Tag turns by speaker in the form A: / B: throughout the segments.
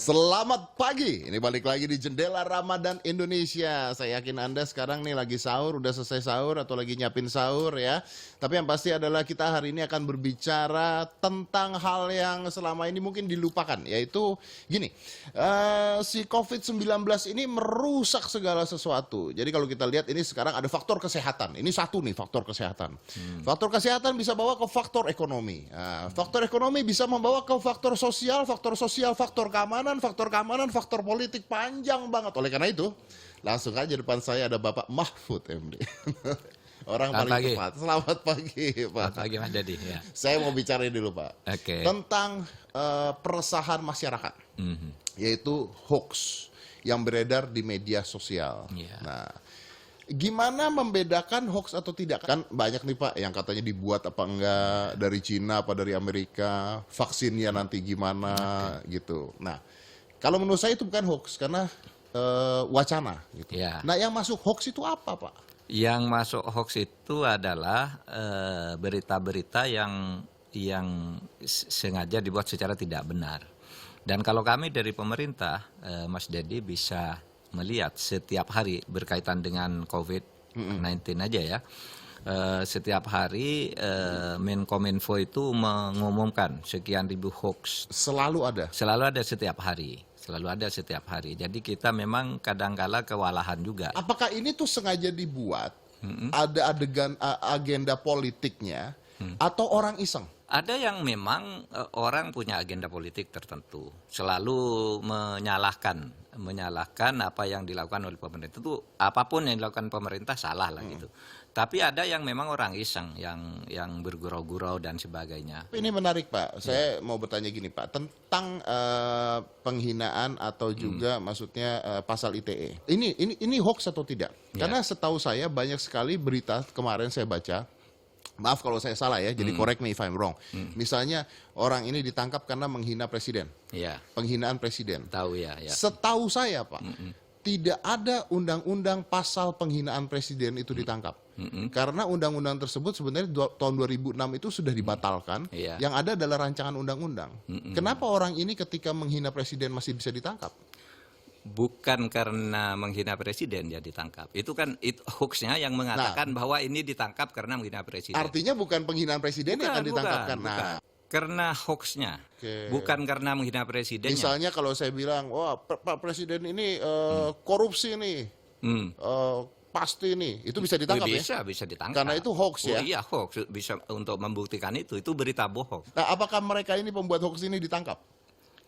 A: Selamat pagi, ini balik lagi di Jendela Ramadan Indonesia. Saya yakin Anda sekarang nih lagi sahur, udah selesai sahur atau lagi nyiapin sahur ya. Tapi yang pasti adalah kita hari ini akan berbicara tentang hal yang selama ini mungkin dilupakan. Yaitu gini, si COVID-19 ini merusak segala sesuatu. Jadi kalau kita lihat ini sekarang ada faktor kesehatan. Ini satu nih faktor kesehatan. Faktor kesehatan bisa bawa ke faktor ekonomi. Nah, faktor ekonomi bisa membawa ke faktor sosial, faktor keamanan, faktor politik, panjang banget. Oleh karena itu, langsung aja depan saya ada Bapak Mahfud MD. Orang
B: Selamat
A: paling
B: pagi.
A: tepat. Selamat pagi, Pak.
B: Selamat pagi Mas Dedi. Ya.
A: Saya mau bicara dulu, Pak.
B: Oke.
A: Tentang peresahan masyarakat, yaitu hoax yang beredar di media sosial.
B: Iya.
A: Nah, gimana membedakan hoax atau tidak? Kan banyak nih Pak yang katanya dibuat apa enggak dari Cina apa dari Amerika, vaksinnya nanti gimana gitu. Nah, kalau menurut saya itu bukan hoax karena wacana gitu.
B: Iya.
A: Nah, yang masuk hoax itu apa Pak?
B: Yang masuk hoax itu adalah berita-berita yang sengaja dibuat secara tidak benar. Dan kalau kami dari pemerintah, Mas Dedi bisa melihat setiap hari berkaitan dengan COVID-19 aja ya. Setiap hari Menkominfo itu mengumumkan sekian ribu hoax.
A: Selalu ada.
B: Selalu ada setiap hari. Jadi kita memang kadangkala kewalahan juga.
A: Apakah ini tuh sengaja dibuat? Ada adegan agenda politiknya atau orang iseng?
B: Ada yang memang orang punya agenda politik tertentu, selalu menyalahkan apa yang dilakukan oleh pemerintah. Itu apapun yang dilakukan pemerintah salah lah gitu. Tapi ada yang memang orang iseng yang bergurau-gurau dan sebagainya.
A: Ini menarik Pak, saya mau bertanya gini Pak, tentang penghinaan atau juga maksudnya pasal ITE. Ini hoax atau tidak?
B: Ya.
A: Karena setahu saya banyak sekali berita kemarin saya baca, maaf kalau saya salah ya, jadi correct me if I'm wrong. Misalnya orang ini ditangkap karena menghina presiden,
B: Ya,
A: penghinaan presiden.
B: tahu ya.
A: Setahu saya Pak, tidak ada undang-undang pasal penghinaan presiden itu ditangkap. Karena undang-undang tersebut sebenarnya tahun 2006 itu sudah dibatalkan.
B: Iya.
A: Yang ada adalah rancangan undang-undang. Kenapa orang ini ketika menghina presiden masih bisa ditangkap?
B: Bukan karena menghina presiden dia ditangkap. Itu kan hoaxnya yang mengatakan bahwa ini ditangkap karena menghina presiden.
A: Artinya bukan penghinaan presiden yang akan ditangkapkan.
B: Bukan. Karena hoaxnya, bukan karena menghina presidennya.
A: Misalnya kalau saya bilang, wah Pak Presiden ini korupsi nih, pasti nih, itu bisa ditangkap ya?
B: Bisa ditangkap.
A: Karena itu hoax ya?
B: Iya hoax, bisa untuk membuktikan itu berita bohong.
A: Nah, apakah mereka ini pembuat hoax ini ditangkap?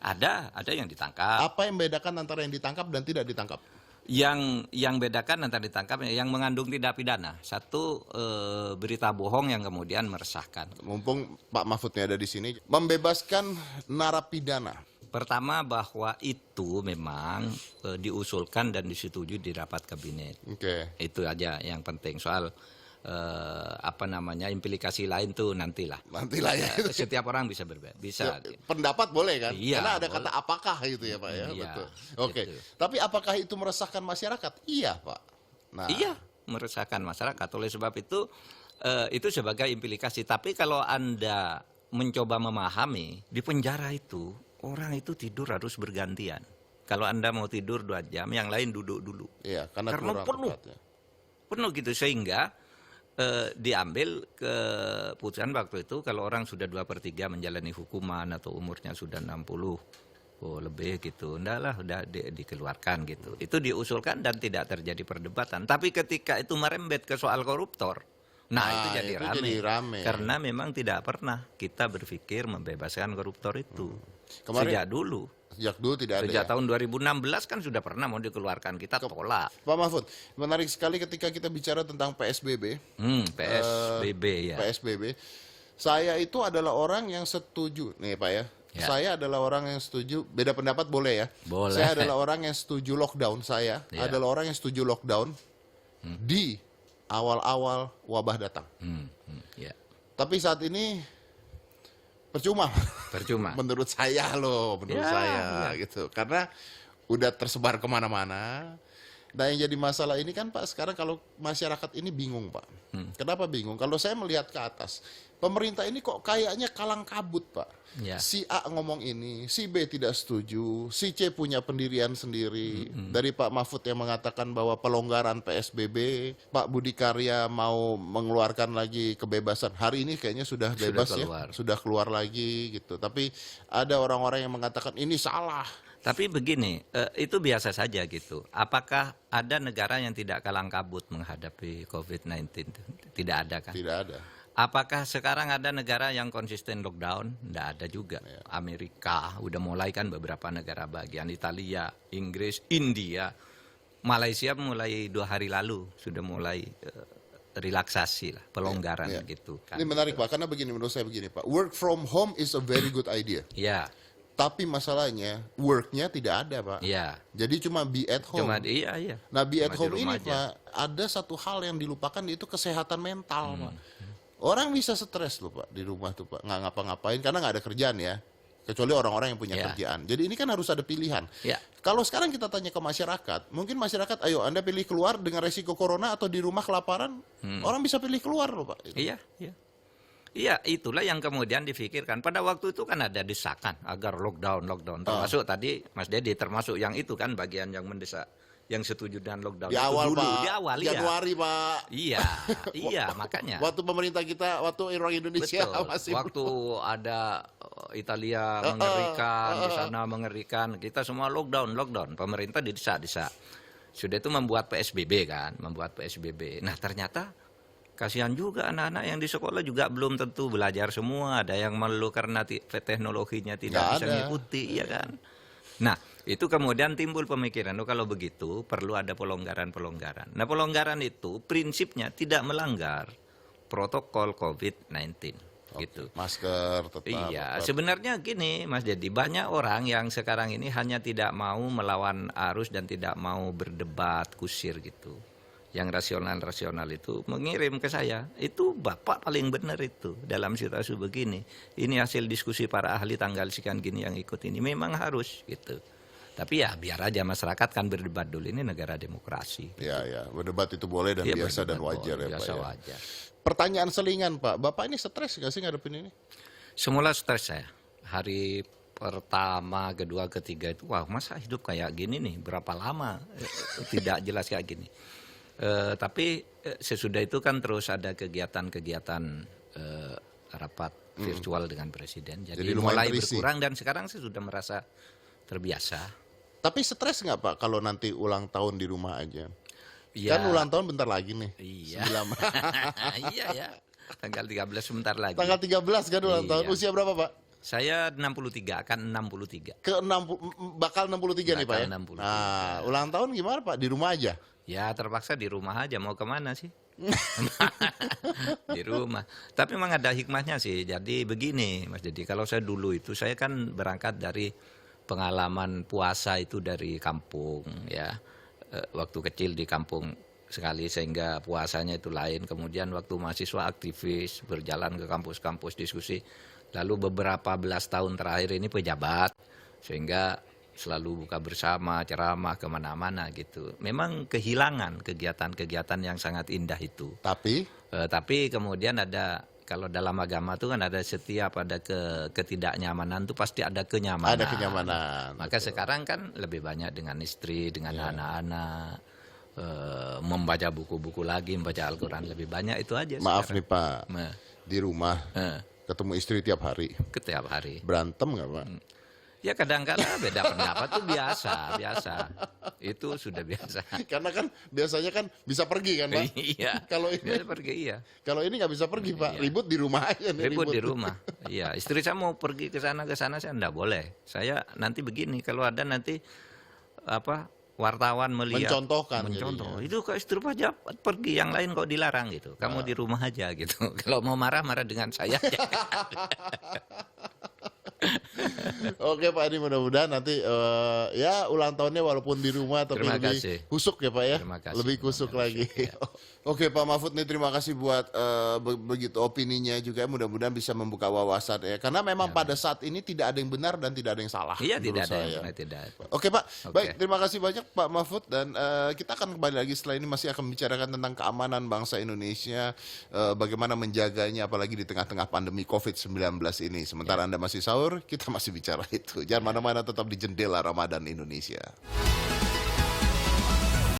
B: Ada yang ditangkap.
A: Apa yang membedakan antara yang ditangkap dan tidak ditangkap?
B: Yang bedakan antara ditangkap yang mengandung tindak pidana. Satu berita bohong yang kemudian meresahkan.
A: Mumpung Pak Mahfudnya ada di sini, membebaskan narapidana.
B: Pertama bahwa itu memang diusulkan dan disetujui di rapat kabinet.
A: Oke.
B: Itu aja yang penting. Soal implikasi lain tuh nantilah.
A: Nantilah ya.
B: Setiap orang bisa berbeda. Bisa.
A: Pendapat boleh kan?
B: Iya,
A: Karena ada
B: boleh.
A: kata apakah gitu ya Pak ya.
B: Iya,
A: Betul. Oke.
B: gitu.
A: Tapi apakah itu meresahkan masyarakat? Iya Pak. Nah,
B: Iya, meresahkan masyarakat. Oleh sebab itu sebagai implikasi. Tapi kalau Anda mencoba memahami, di penjara itu orang itu tidur harus bergantian. Kalau Anda mau tidur 2 jam, yang lain duduk dulu.
A: iya, karena kurang
B: penuh.
A: tempatnya.
B: Penuh gitu sehingga diambil keputusan waktu itu kalau orang sudah 2/3 menjalani hukuman atau umurnya sudah 60 lebih gitu, udah dikeluarkan gitu. Itu diusulkan dan tidak terjadi perdebatan. Tapi ketika itu merembet ke soal koruptor, itu jadi rame. Karena memang tidak pernah kita berpikir membebaskan koruptor itu.
A: Kemarin-
B: Sejak
A: Sejak
B: dulu.
A: dulu tidak ada
B: Sejak
A: ya?
B: tahun 2016 kan sudah pernah mau dikeluarkan, kita tolak.
A: Pak Mahfud, menarik sekali ketika kita bicara tentang PSBB.
B: PSBB ya.
A: PSBB. Saya itu adalah orang yang setuju, nih Pak ya.
B: Ya.
A: Saya adalah orang yang setuju, beda pendapat boleh ya.
B: Boleh.
A: Saya adalah orang yang setuju lockdown. Saya
B: Ya.
A: adalah orang yang setuju lockdown di awal-awal wabah datang.
B: Ya.
A: Tapi saat ini percuma. Menurut saya loh,
B: Ya,
A: gitu. Karena udah tersebar kemana-mana. Nah yang jadi masalah ini kan Pak, sekarang kalau masyarakat ini bingung Pak. Kenapa bingung? Kalau saya melihat ke atas, pemerintah ini kok kayaknya kalang kabut Pak.
B: Ya.
A: Si A ngomong ini, si B tidak setuju, si C punya pendirian sendiri. Dari Pak Mahfud yang mengatakan bahwa pelonggaran PSBB, Pak Budi Karya mau mengeluarkan lagi kebebasan. Hari ini kayaknya sudah bebas
B: keluar.
A: ya, sudah keluar lagi gitu. Tapi ada orang-orang yang mengatakan ini salah.
B: Tapi begini, itu biasa saja gitu. Apakah ada negara yang tidak kalang kabut menghadapi COVID-19? Tidak ada kan?
A: Tidak ada.
B: Apakah sekarang ada negara yang konsisten lockdown? Tidak ada juga. Amerika udah mulai kan beberapa negara bagian, Italia, Inggris, India, Malaysia mulai 2 hari lalu sudah mulai relaksasi lah, pelonggaran gitu. Kan.
A: Ini menarik Pak, karena begini menurut saya begini Pak, work from home is a very good idea.
B: Ya,
A: Tapi masalahnya worknya tidak ada Pak.
B: ya.
A: Jadi cuma be at home.
B: Iya.
A: Nah be at
B: Cuma di
A: home ini
B: rumah aja.
A: Pak, ada satu hal yang dilupakan yaitu kesehatan mental Pak. Orang bisa stres loh Pak di rumah tuh Pak, nggak ngapa-ngapain karena nggak ada kerjaan ya. Kecuali orang-orang yang punya
B: Ya.
A: kerjaan. Jadi ini kan harus ada pilihan.
B: Ya.
A: Kalau sekarang kita tanya ke masyarakat, mungkin masyarakat, ayo Anda pilih keluar dengan resiko corona atau di rumah kelaparan, orang bisa pilih keluar loh Pak.
B: Iya. Iya, itulah yang kemudian difikirkan. Pada waktu itu kan ada desakan agar lockdown. Termasuk tadi Mas Dedi, termasuk yang itu kan bagian yang mendesak, yang setuju dengan lockdown.
A: Di
B: itu
A: awal
B: dulu,
A: Pak,
B: di awal
A: Januari Pak.
B: Iya, makanya.
A: Waktu pemerintah kita, waktu orang Indonesia
B: Betul.
A: masih
B: Waktu ada Italia mengerikan, di sana mengerikan, kita semua lockdown. Pemerintah didesak-desak. Sudah itu membuat PSBB kan, Nah ternyata kasihan juga anak-anak yang di sekolah juga belum tentu belajar semua. Ada yang malu karena teknologinya tidak
A: Nggak
B: bisa
A: ada.
B: mengikuti, ya kan. Nah, itu kemudian timbul pemikiran, oh kalau begitu perlu ada pelonggaran. Nah, pelonggaran itu prinsipnya tidak melanggar protokol COVID-19. Gitu.
A: masker tetap.
B: Iya, sebenarnya gini Mas Dedi, banyak orang yang sekarang ini hanya tidak mau melawan arus dan tidak mau berdebat kusir gitu. Yang rasional itu mengirim ke saya, itu Bapak paling benar itu dalam situasi begini. Ini hasil diskusi para ahli tanggal sekian gini yang ikut ini, memang harus gitu. Tapi ya biar aja masyarakat kan berdebat dulu, ini negara demokrasi.
A: Ya, berdebat itu boleh dan
B: Iya,
A: biasa dan
B: berdebat
A: wajar
B: boleh,
A: ya Pak
B: biasa
A: ya.
B: wajar.
A: Pertanyaan selingan Pak, Bapak ini stres nggak sih ngadepin ini?
B: Semula stres saya. Hari pertama, kedua, ketiga itu, wah masa hidup kayak gini nih, berapa lama tidak jelas kayak gini. Tapi sesudah itu kan terus ada kegiatan-kegiatan rapat virtual dengan presiden. Jadi
A: lumayan
B: mulai
A: terisi.
B: berkurang dan sekarang saya sudah merasa terbiasa.
A: Tapi stres nggak Pak kalau nanti ulang tahun di rumah aja?
B: Iya.
A: Kan ulang tahun bentar lagi nih.
B: Iya.
A: 9
B: Iya ya. Tanggal 13 sebentar lagi.
A: Tanggal 13 kan ulang tahun.
B: Iya.
A: Usia berapa Pak?
B: Saya 63, akan 63.
A: Ke 60, bakal 63 nih Pak ya?
B: Bakal 63.
A: Nah, ulang tahun gimana Pak? Di rumah aja?
B: Ya terpaksa di rumah aja, mau kemana sih? Di rumah. Tapi memang ada hikmahnya sih. Jadi begini Mas Dedi, kalau saya dulu itu saya kan berangkat dari pengalaman puasa itu dari kampung ya. Waktu kecil di kampung sekali sehingga puasanya itu lain. Kemudian waktu mahasiswa aktivis berjalan ke kampus-kampus diskusi. Lalu beberapa belas tahun terakhir ini pejabat sehingga selalu buka bersama, ceramah kemana-mana gitu. Memang kehilangan kegiatan-kegiatan yang sangat indah itu. Tapi kemudian ada, kalau dalam agama itu kan ada setiap ada ketidaknyamanan itu pasti ada kenyamanan.
A: Ada kenyamanan.
B: Maka sekarang kan lebih banyak dengan istri, dengan anak-anak, membaca buku-buku lagi, membaca Al-Quran lebih banyak itu aja.
A: Maaf
B: sekarang.
A: nih Pak, di rumah ketemu istri tiap hari.
B: Setiap hari.
A: Berantem nggak Pak?
B: Ya kadang-kadang beda pendapat tuh biasa. Itu sudah biasa.
A: Karena kan biasanya kan bisa pergi kan Pak?
B: Iya.
A: Kalau ini
B: Biasa pergi iya.
A: Kalau ini nggak bisa pergi Pak, ribut di rumah aja nih.
B: Ribut di rumah. Iya, istri saya mau pergi ke sana saya enggak boleh. Saya nanti begini, kalau ada nanti wartawan melihat
A: Mencontohkan
B: mencontoh.
A: jadinya.
B: Itu kok istri pejabat pergi, yang lain kok dilarang gitu. Kamu di rumah aja gitu. Kalau mau marah dengan saya aja.
A: Oke Pak, ini mudah-mudahan nanti ya ulang tahunnya walaupun di rumah tapi
B: Terima
A: lebih
B: kasih.
A: kusuk ya Pak ya,
B: Terima kasih.
A: lebih kusuk lagi. Oke Pak Mahfud nih, terima kasih buat begitu opininya juga, mudah-mudahan bisa membuka wawasan ya, karena memang pada saat ini tidak ada yang benar dan tidak ada yang salah.
B: Iya,
A: menurut
B: tidak ada yang
A: saya.
B: benar, tidak ada.
A: Oke Pak,
B: Oke.
A: baik, terima kasih banyak Pak Mahfud, dan kita akan kembali lagi setelah ini, masih akan membicarakan tentang keamanan bangsa Indonesia, bagaimana menjaganya apalagi di tengah-tengah pandemi COVID-19 ini. Sementara Anda masih sahur, kita masih bicara itu. Jangan mana-mana, tetap di Jendela Ramadan Indonesia.